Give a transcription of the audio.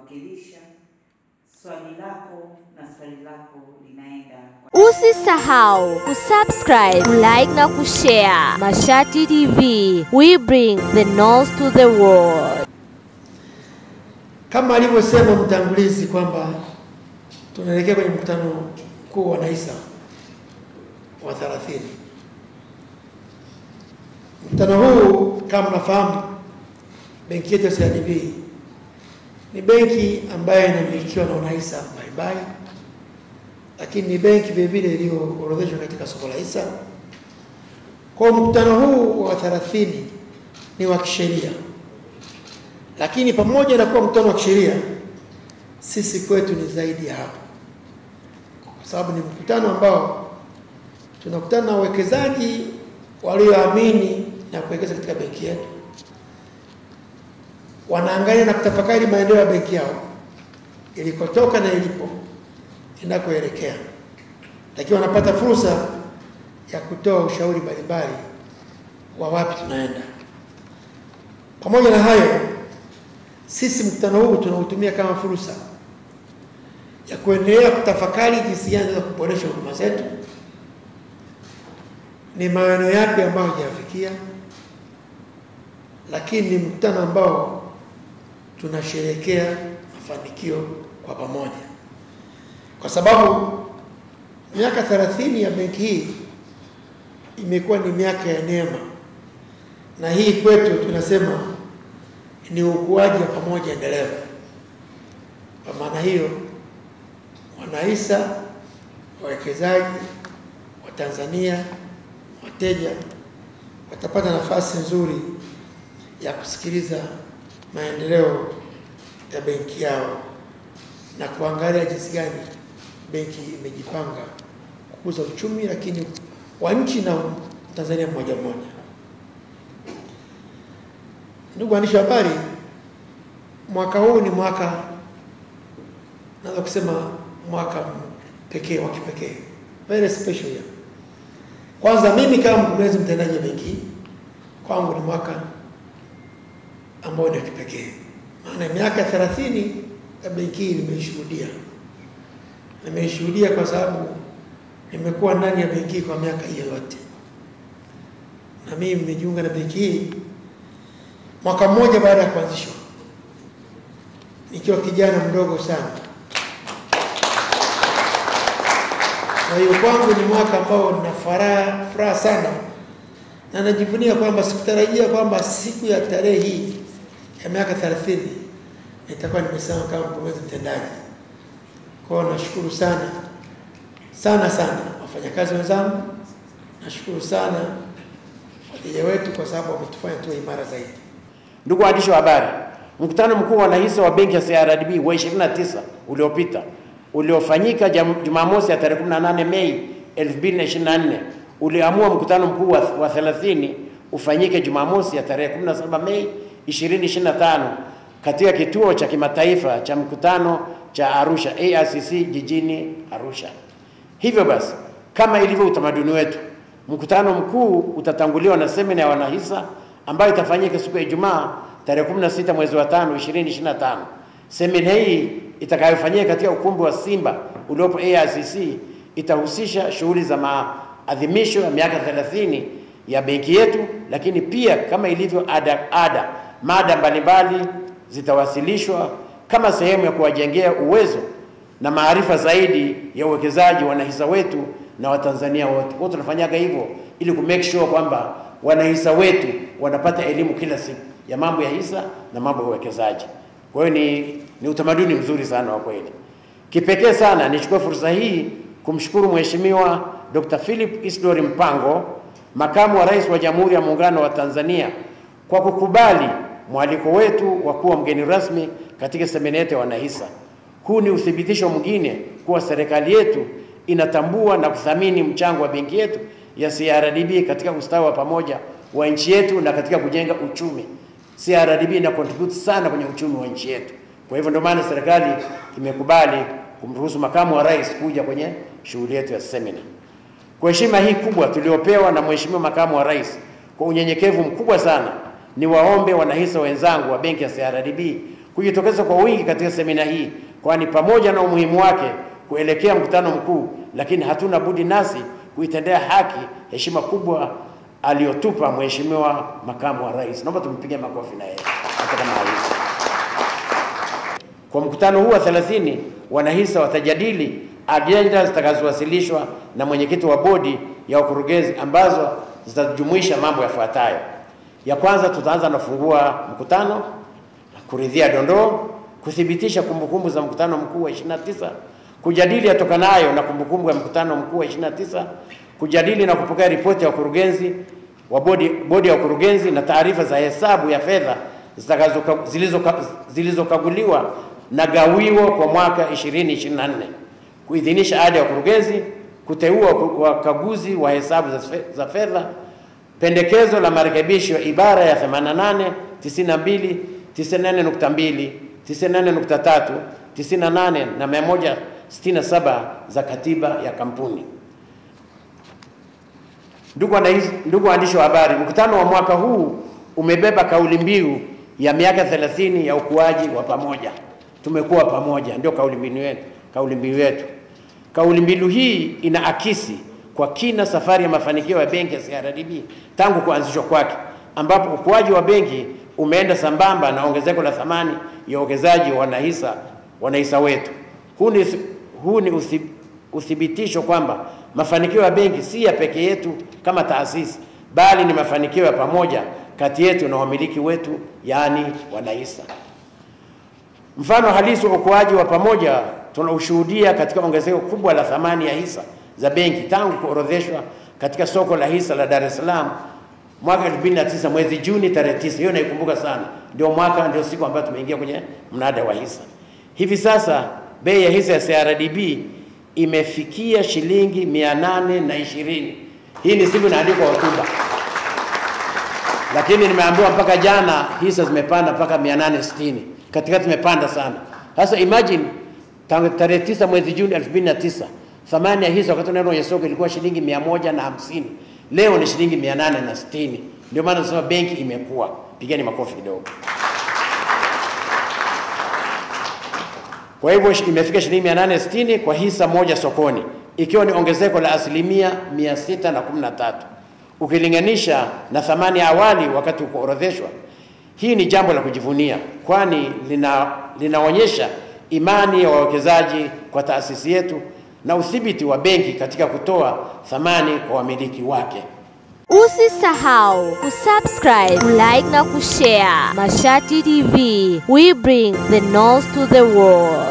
kuwakilisha. Swali lako linaenda. Usisahau kusubscribe, like na kushare. Mashati TV, we bring the knowledge to the world. Kama alivyosema mtangulizi kwamba tunaelekea kwenye mkutano mkuu wa NAISA wa 30. Mkutano huu kama mnafahamu, benki yetu ya CRDB ni benki ambayo inamilikiwa na NAISA mbalimbali, lakini ni benki vile vile iliyoorodheshwa katika soko la hisa. Kwa mkutano huu wa 30 ni wa kisheria, lakini pamoja na kuwa mkutano wa kisheria, sisi kwetu ni zaidi ya hapo, kwa sababu ni mkutano ambao tunakutana na wawekezaji walioamini na kuwekeza katika benki yetu. Wanaangalia na kutafakari maendeleo ya benki yao, ilikotoka na ilipo inakoelekea, lakini wanapata fursa ya kutoa ushauri mbalimbali wa wapi tunaenda. Pamoja na hayo, sisi mkutano huu tunautumia kama fursa ya kuendelea kutafakari jinsi gani tunaweza kuboresha huduma zetu, ni maeneo yapi ambayo hayajafikia, lakini ni mkutano ambao tunasherehekea mafanikio kwa pamoja, kwa sababu miaka 30 ya benki hii imekuwa ni miaka ya neema, na hii kwetu tunasema ni ukuaji wa pamoja endelevu. Kwa maana hiyo, wanaisa, wawekezaji wa Tanzania, wateja watapata nafasi nzuri ya kusikiliza maendeleo ya benki yao na kuangalia jinsi gani benki imejipanga kukuza uchumi lakini wa nchi na Tanzania mmoja mmoja. Ndugu waandishi wa habari, mwaka huu ni mwaka, naweza kusema mwaka pekee wa kipekee, very special year. Kwanza mimi kama mkurugenzi mtendaji wa benki, kwangu ni mwaka ambao ni kipekee. Maana miaka 30 ya benki hii nimeishuhudia kwa sababu nimekuwa ndani ya benki kwa miaka hiyo yote. Na mimi nimejiunga na benki hii mwaka mmoja baada ya kuanzishwa, nikiwa kijana mdogo sana. Kwa hiyo kwangu ni mwaka ambao nina furaha sana, na najivunia kwamba sikutarajia kwamba siku ya tarehe hii ya miaka 30 nitakuwa nimesema kama mkurugenzi mtendaji. Kwa hiyo nashukuru sana wafanyakazi wenzangu, nashukuru sana wateja wetu kwa sababu wametufanya tuwe imara zaidi. Ndugu waandishi wa habari, mkutano mkuu wa wanahisa wa benki ya CRDB wa 29 uliopita uliofanyika Jumamosi ya tarehe 18 Mei 2024 uliamua mkutano mkuu wa 30 ufanyike Jumamosi ya tarehe 17 Mei 2025 katika kituo cha kimataifa cha mkutano cha Arusha ARCC jijini Arusha. Hivyo basi, kama ilivyo utamaduni wetu, mkutano mkuu utatanguliwa na semina ya wanahisa ambayo itafanyika siku ya Ijumaa tarehe 16 mwezi wa 5 2025. Semina hii itakayofanyika katika ukumbi wa Simba uliopo ARCC itahusisha shughuli za maadhimisho ya miaka 30 ya benki yetu, lakini pia kama ilivyo ada mada mbalimbali zitawasilishwa kama sehemu ya kuwajengea uwezo na maarifa zaidi ya uwekezaji wanahisa wetu na Watanzania wote. Kwa tunafanyaga hivyo ili ku make sure kwamba wanahisa wetu wanapata elimu kila siku ya mambo ya hisa na mambo ya uwekezaji. Kwa hiyo ni utamaduni mzuri sana wa kweli. Kipekee sana nichukue fursa hii kumshukuru Mheshimiwa Dr. Philip Isidori Mpango, Makamu wa Rais wa Jamhuri ya Muungano wa Tanzania, kwa kukubali mwaliko wetu wa kuwa mgeni rasmi katika semina yetu ya wanahisa. Huu ni uthibitisho mwingine kuwa serikali yetu inatambua na kuthamini mchango wa benki yetu ya CRDB katika ustawi wa pamoja wa nchi yetu na katika kujenga uchumi. CRDB ina contribute sana kwenye uchumi wa nchi yetu. Kwa hivyo ndio maana serikali imekubali kumruhusu Makamu wa Rais kuja kwenye shughuli yetu ya semina. Kwa heshima hii kubwa tuliopewa na Mheshimiwa Makamu wa Rais, kwa unyenyekevu mkubwa sana, ni waombe wanahisa wenzangu wa benki ya CRDB kujitokeza kwa wingi katika semina hii, kwani pamoja na umuhimu wake kuelekea mkutano mkuu, lakini hatuna budi nasi kuitendea haki heshima kubwa aliyotupa Mheshimiwa Makamu wa Rais. Naomba tumpige makofi na yeye hata kama hayupo. Kwa mkutano huu wa 30, wanahisa watajadili agenda zitakazowasilishwa na mwenyekiti wa bodi ya ukurugenzi ambazo zitajumuisha mambo yafuatayo. Ya kwanza, tutaanza na kufungua mkutano, kuridhia dondoo, kuthibitisha kumbukumbu za mkutano mkuu wa 29, kujadili yatokanayo na kumbukumbu ya mkutano mkuu wa 29, kujadili na kupokea ripoti ya ukurugenzi wa bodi ya ukurugenzi na taarifa za hesabu ya fedha zilizokaguliwa na gawio kwa mwaka 2024, kuidhinisha ada ya ukurugenzi, kuteua wakaguzi wa hesabu za fedha, pendekezo la marekebisho ya ibara ya 88, 92, 98.2, 98.3, 98 na 167 za katiba ya kampuni. Ndugu waandishi wa habari, mkutano wa mwaka huu umebeba kauli mbiu ya miaka 30 ya ukuaji wa pamoja. Tumekuwa pamoja, ndio kauli mbiu yetu. Kauli mbiu hii inaakisi kwa kina safari ya mafanikio ya benki ya CRDB tangu kuanzishwa kwake, ambapo ukuaji wa benki umeenda sambamba na ongezeko la thamani ya uwekezaji wa wanahisa wetu. Huu ni uthibitisho kwamba mafanikio ya benki si ya peke yetu kama taasisi, bali ni mafanikio ya pamoja kati yetu na wamiliki wetu, yani wanahisa. Mfano halisi wa ukuaji wa pamoja tunaushuhudia katika ongezeko kubwa la thamani ya hisa za benki tangu kuorodheshwa katika soko la hisa la Dar es Salaam mwaka 2009 mwezi Juni tarehe 9. Hiyo naikumbuka sana. Ndio siku ambayo tumeingia kwenye mnada wa hisa. Hivi sasa bei ya hisa ya CRDB imefikia shilingi 820. Hii ni siku inaandikwa hotuba. Lakini nimeambiwa mpaka jana hisa zimepanda mpaka 860. Katikati zimepanda sana. Sasa imagine tarehe 9 mwezi Juni 2009 thamani ya hisa wakati unaenda soko ilikuwa shilingi 150. Leo ni shilingi 860. Ndio maana tunasema benki imekuwa. Pigeni makofi kidogo. Kwa hivyo imefika shilingi 860 kwa hisa moja sokoni, ikiwa ni ongezeko la 613%. Ukilinganisha na thamani ya awali wakati ukoorodheshwa. Hii ni jambo la kujivunia, kwani linaonyesha imani ya wawekezaji kwa taasisi yetu na udhibiti wa benki katika kutoa thamani kwa wamiliki wake. Usisahau kusubscribe, kulike na kushare. Mashati TV, we bring the knowledge to the world.